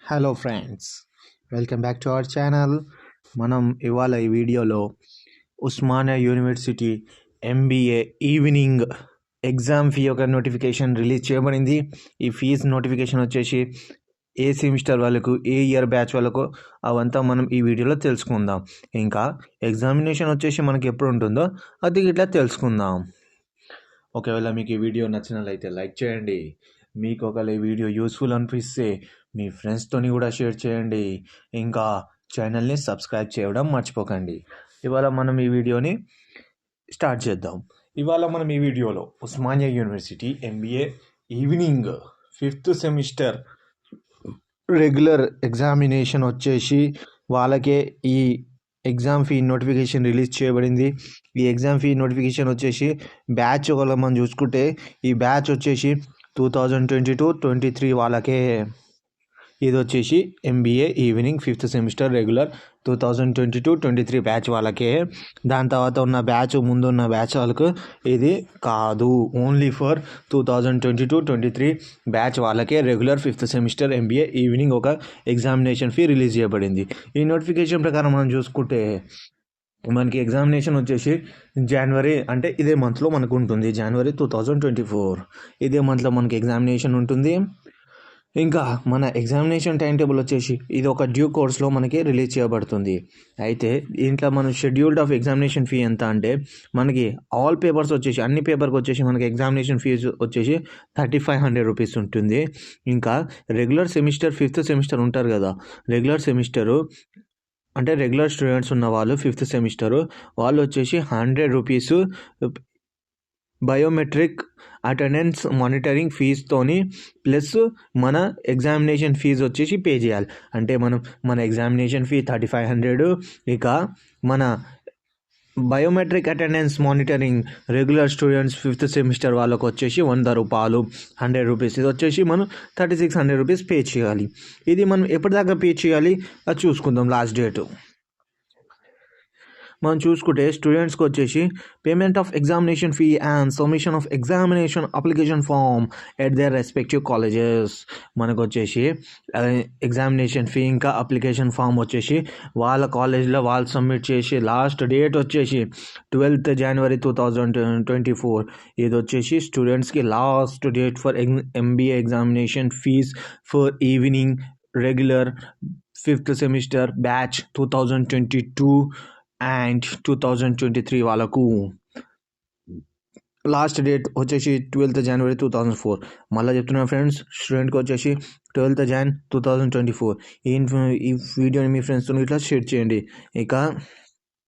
Hello friends, welcome back to our channel. మనం ఇవాళ ఈ వీడియోలో Osmania university MBA evening exam fee యొక్క నోటిఫికేషన్ రిలీజ్ చేయబడింది. ఈ ఫీజు నోటిఫికేషన్ వచ్చేసి ఏ సెమిస్టర్ వాళ్ళకు, ఏ ఇయర్ బ్యాచ్ వాళ్ళకు అవంతా మనం ఈ వీడియోలో తెలుసుకుందాం. ఇంకా ఎగ్జామినేషన్ వచ్చేసి మనకి ఎప్పుడు ఉంటుందో అది ఇట్లా తెలుసుకుందాం. ఒకవేళ మీకు ఈ వీడియో నచ్చినట్లయితే లైక్ చేయండి. మీకు ఒకవేళ ఈ వీడియో యూస్ఫుల్ అనిపిస్తే మీ ఫ్రెండ్స్తోని కూడా షేర్ చేయండి. ఇంకా ఛానల్ని సబ్స్క్రైబ్ చేయడం మర్చిపోకండి. ఇవాళ మనం ఈ వీడియోని స్టార్ట్ చేద్దాం. ఇవాళ మనం ఈ వీడియోలో Osmania university MBA evening 5th semester regular examination వచ్చేసి వాళ్ళకే ఈ ఎగ్జామ్ ఫీ నోటిఫికేషన్ రిలీజ్ చేయబడింది. ఈ ఎగ్జామ్ ఫీ నోటిఫికేషన్ వచ్చేసి బ్యాచ్ ఒకవేళ మనం చూసుకుంటే ఈ బ్యాచ్ వచ్చేసి 2022-23 వాళ్ళకే. ఇది వచ్చేసి MBA evening 5th semester regular 2022-23 batch వాళ్ళకే. దాని తర్వాత ఉన్న బ్యాచ్, ముందు ఉన్న బ్యాచ్ వాళ్ళకు ఇది కాదు. ఓన్లీ ఫర్ 2022-23 బ్యాచ్ వాళ్ళకే regular 5th semester MBA evening ఒక ఎగ్జామినేషన్ ఫీ రిలీజ్ చేయబడింది. ఈ నోటిఫికేషన్ ప్రకారం మనం చూసుకుంటే మనకి ఎగ్జామినేషన్ వచ్చేసి జనవరి, అంటే ఇదే మంత్లో మనకు ఉంటుంది. జనవరి 2024 ఇదే మంత్లో మనకి ఎగ్జామినేషన్ ఉంటుంది. ఇంకా మన ఎగ్జామినేషన్ టైం టేబుల్ వచ్చేసి ఇది ఒక డ్యూ కోర్స్లో మనకి రిలీజ్ చేయబడుతుంది. అయితే దీంట్లో మనం షెడ్యూల్డ్ ఆఫ్ ఎగ్జామినేషన్ ఫీ ఎంత అంటే మనకి ఆల్ పేపర్స్ వచ్చేసి, అన్ని పేపర్కి వచ్చేసి మనకి ఎగ్జామినేషన్ ఫీజు వచ్చేసి 3500 రూపీస్ ఉంటుంది. ఇంకా రెగ్యులర్ సెమిస్టర్ 5th సెమిస్టర్ ఉంటారు కదా, రెగ్యులర్ సెమిస్టరు అంటే రెగ్యులర్ స్టూడెంట్స్ ఉన్న వాళ్ళు 5th సెమిస్టరు వాళ్ళు వచ్చేసి 100 రూపీస్ బయోమెట్రిక్ అటెండెన్స్ మానిటరింగ్ ఫీజుతోని ప్లస్ మన ఎగ్జామినేషన్ ఫీజు వచ్చేసి పే చేయాలి. అంటే మన ఎగ్జామినేషన్ ఫీ 3500, ఇక మన biometric attendance monitoring regular students 5th semester వాళ్ళకు వచ్చేసి 100 రూపాయలు, 100 రూపీస్. ఇది వచ్చేసి మనం 3600 రూపీస్ పే చేయాలి. ఇది మనం ఎప్పటిదాకా పే చేయాలి అది చూసుకుందాం. లాస్ట్ డేటు మనం చూసుకుంటే స్టూడెంట్స్కి వచ్చేసి payment of examination fee and submission of examination application form at their respective colleges. మనకు వచ్చేసి ఎగ్జామినేషన్ ఫీ ఇంకా అప్లికేషన్ ఫామ్ వచ్చేసి వాళ్ళ కాలేజ్లో వాళ్ళు సబ్మిట్ చేసి లాస్ట్ డేట్ వచ్చేసి 12th జనవరి 2024. ఇది వచ్చేసి స్టూడెంట్స్కి last date for MBA examination fees for evening regular 5th semester batch 2022 and 2023 వాళ్ళకు. లాస్ట్ డేట్ వచ్చేసి 12th జనవరి 2004. మళ్ళీ చెప్తున్నాను ఫ్రెండ్స్, స్టూడెంట్కి వచ్చేసి 12th Jan 2024. ఈ వీడియోని మీ ఫ్రెండ్స్తో ఇట్లా షేర్ చేయండి. ఇక